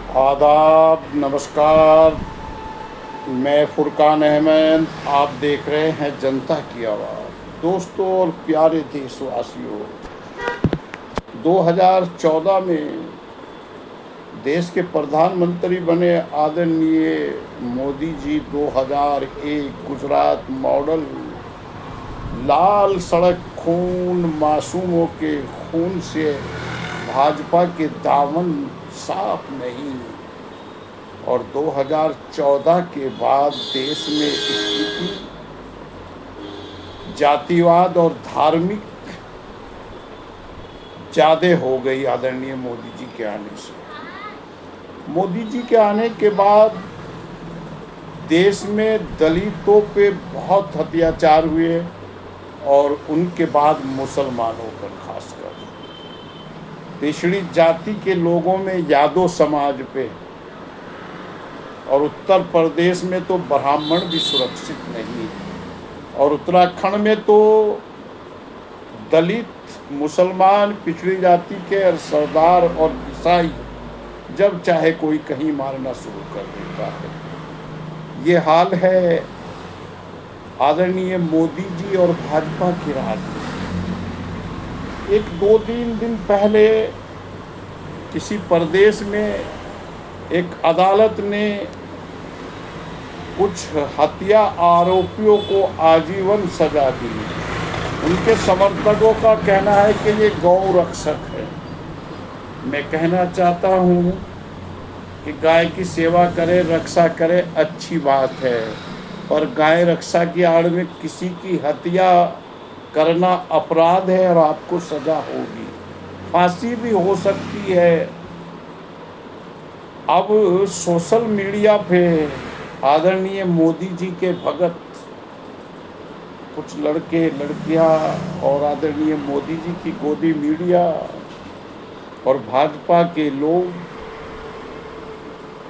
आदाब, नमस्कार। मैं फुरकान अहमद। आप देख रहे हैं जनता की आवाज़। दोस्तों और प्यारे देशवासियों, 2014 में देश के प्रधानमंत्री बने आदरणीय मोदी जी 2001 गुजरात मॉडल लाल सड़क खून मासूमों के खून से भाजपा के दामन साफ नहीं, और 2014 के बाद देश में स्थिति जातिवाद और धार्मिक ज़्यादा हो गई आदरणीय मोदी जी के आने से। मोदी जी के आने के बाद देश में दलितों पे बहुत अत्याचार हुए, और उनके बाद मुसलमानों पर खासकर पिछड़ी जाति के लोगों में यादव समाज पे, और उत्तर प्रदेश में तो ब्राह्मण भी सुरक्षित नहीं, और उत्तराखंड में तो दलित, मुसलमान, पिछड़ी जाति के सरदार और ईसाई जब चाहे कोई कहीं मारना शुरू कर देता है। ये हाल है आदरणीय मोदी जी और भाजपा के राज में। एक दो तीन दिन पहले किसी प्रदेश में एक अदालत ने कुछ हत्या आरोपियों को आजीवन सजा दी। उनके समर्थकों का कहना है कि ये गौ रक्षक है। मैं कहना चाहता हूँ कि गाय की सेवा करे, रक्षा करे, अच्छी बात है, पर गाय रक्षा की आड़ में किसी की हत्या करना अपराध है और आपको सजा होगी, फांसी भी हो सकती है। अब सोशल मीडिया पे आदरणीय मोदी जी के भगत कुछ लड़के लड़कियां और आदरणीय मोदी जी की गोदी मीडिया और भाजपा के लोग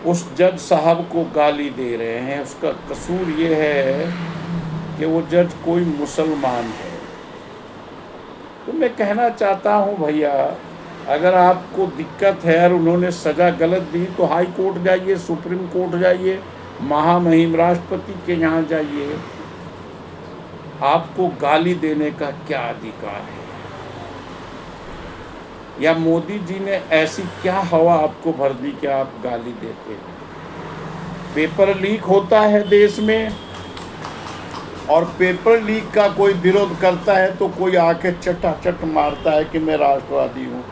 उस जज साहब को गाली दे रहे हैं। उसका कसूर ये है कि वो जज कोई मुसलमान है। तो मैं कहना चाहता हूँ भैया, अगर आपको दिक्कत है और उन्होंने सज़ा गलत दी तो हाई कोर्ट जाइए, सुप्रीम कोर्ट जाइए, महामहिम राष्ट्रपति के यहाँ जाइए। आपको गाली देने का क्या अधिकार है? या मोदी जी ने ऐसी क्या हवा आपको भर दी कि आप गाली देते हैं? पेपर लीक होता है देश में, और पेपर लीक का कोई विरोध करता है तो कोई आके चटाचट मारता है कि मैं राष्ट्रवादी हूँ।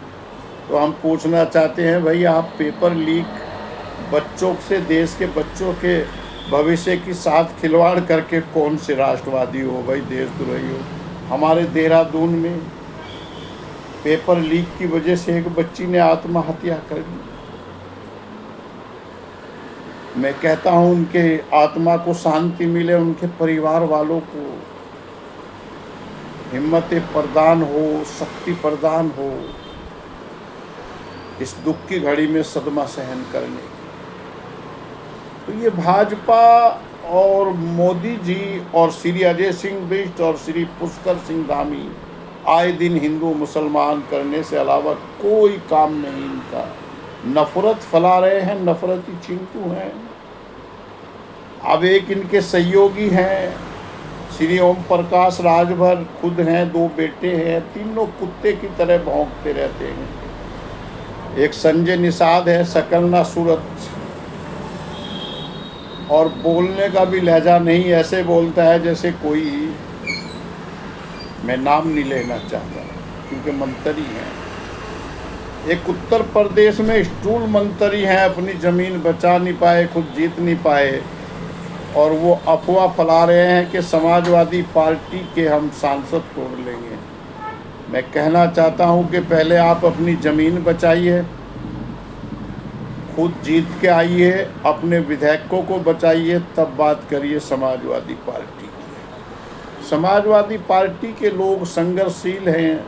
तो हम पूछना चाहते हैं, भाई आप पेपर लीक बच्चों से, देश के बच्चों के भविष्य के साथ खिलवाड़ करके कौन से राष्ट्रवादी हो भाई, देशद्रोही हो? हमारे देहरादून में पेपर लीक की वजह से एक बच्ची ने आत्महत्या कर ली। मैं कहता हूं उनके आत्मा को शांति मिले, उनके परिवार वालों को हिम्मत प्रदान हो, शक्ति प्रदान हो इस दुख की घड़ी में सदमा सहन करने की। तो ये भाजपा और मोदी जी और श्री अजय सिंह बिष्ट और श्री पुष्कर सिंह धामी आए दिन हिंदू मुसलमान करने से अलावा कोई काम नहीं इनका। नफरत फैला रहे हैं, नफरती चिंटू हैं। अब एक इनके सहयोगी हैं श्री ओम प्रकाश राजभर, खुद हैं, दो बेटे हैं, तीनों कुत्ते की तरह भौंकते रहते हैं। एक संजय निषाद है, शकल ना सूरत, और बोलने का भी लहजा नहीं, ऐसे बोलता है जैसे कोई, मैं नाम नहीं लेना चाहता क्योंकि मंत्री हैं। एक उत्तर प्रदेश में स्टूल मंत्री हैं, अपनी ज़मीन बचा नहीं पाए, खुद जीत नहीं पाए, और वो अफवाह फैला रहे हैं कि समाजवादी पार्टी के हम सांसद तोड़ लेंगे। मैं कहना चाहता हूं कि पहले आप अपनी ज़मीन बचाइए, खुद जीत के आइए, अपने विधायकों को बचाइए, तब बात करिए समाजवादी पार्टी की। समाजवादी पार्टी के लोग संघर्षशील हैं,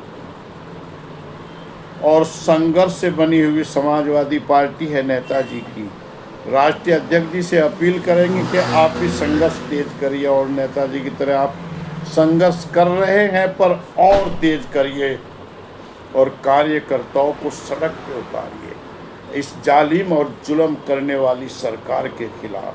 और संघर्ष से बनी हुई समाजवादी पार्टी है नेताजी की। राष्ट्रीय अध्यक्ष जी से अपील करेंगे कि आप भी संघर्ष तेज करिए, और नेताजी की तरह आप संघर्ष कर रहे हैं पर और तेज करिए, और कार्यकर्ताओं को सड़क पे उतारिए। इस जालिम और जुल्म करने वाली सरकार के खिलाफ,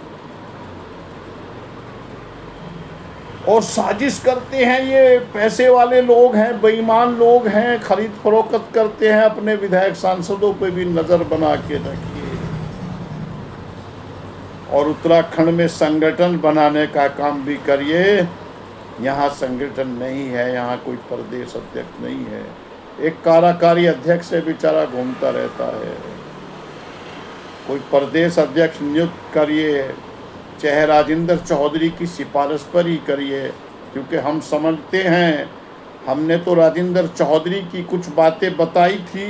और साजिश करते हैं। ये पैसे वाले लोग हैं, बेईमान लोग हैं, खरीद फरोख्त करते हैं। अपने विधायक सांसदों पे भी नज़र बना के रखिए। और उत्तराखंड में संगठन बनाने का काम भी करिए। यहाँ संगठन नहीं है, यहाँ कोई प्रदेश अध्यक्ष नहीं है। एक कार्यकारी अध्यक्ष से बेचारा घूमता रहता है। कोई प्रदेश अध्यक्ष नियुक्त करिए, चाहे राजेंद्र चौधरी की सिफारिश पर ही करिए, क्योंकि हम समझते हैं, हमने तो राजेंद्र चौधरी की कुछ बातें बताई थी।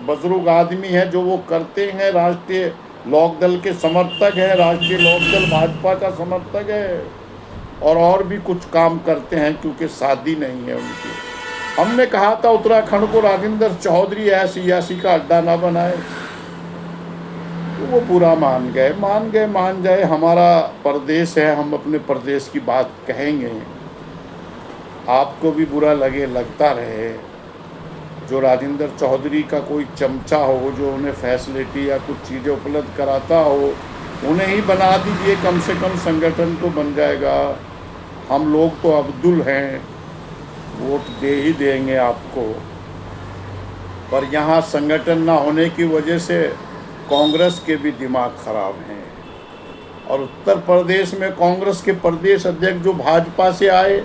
बुजुर्ग आदमी है, जो वो करते हैं। राष्ट्रीय लोकदल के समर्थक है, राष्ट्रीय लोकदल भाजपा का समर्थक है, और भी कुछ काम करते हैं, क्योंकि शादी नहीं है उनकी। हमने कहा था उत्तराखंड को राजेंद्र चौधरी ऐसी का अड्डा ना बनाए, तो वो पूरा मान जाए। हमारा प्रदेश है, हम अपने प्रदेश की बात कहेंगे। आपको भी बुरा लगे, लगता रहे। जो राजेंद्र चौधरी का कोई चमचा हो, जो उन्हें फैसिलिटी या कुछ चीज़ें उपलब्ध कराता हो, उन्हें ही बना दीजिए। कम से कम संगठन तो बन जाएगा। हम लोग तो अब्दुल हैं, वोट दे ही देंगे आपको। पर यहाँ संगठन ना होने की वजह से कांग्रेस के भी दिमाग खराब हैं। और उत्तर प्रदेश में कांग्रेस के प्रदेश अध्यक्ष जो भाजपा से आए,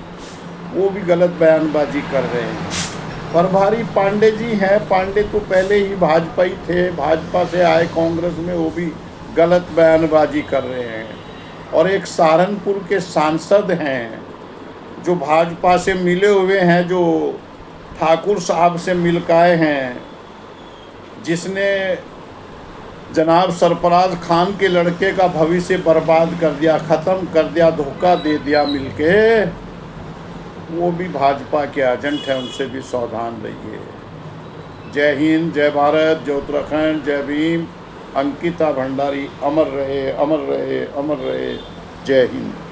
वो भी गलत बयानबाजी कर रहे हैं। प्रभारी पांडे जी हैं, पांडे तो पहले ही भाजपा ही थे, भाजपा से आए कांग्रेस में, वो भी गलत बयानबाजी कर रहे हैं। और एक सहारनपुर के सांसद हैं जो भाजपा से मिले हुए हैं, जो ठाकुर साहब से मिल के आए हैं, जिसने जनाब सरफराज खान के लड़के का भविष्य बर्बाद कर दिया, ख़त्म कर दिया, धोखा दे दिया मिलके। वो भी भाजपा के एजेंट हैं, उनसे भी सावधान रहिए। जय हिंद, जय भारत, जय उत्तराखंड, जय भीम। अंकिता भंडारी अमर रहे, अमर रहे, अमर रहे। जय हिंद।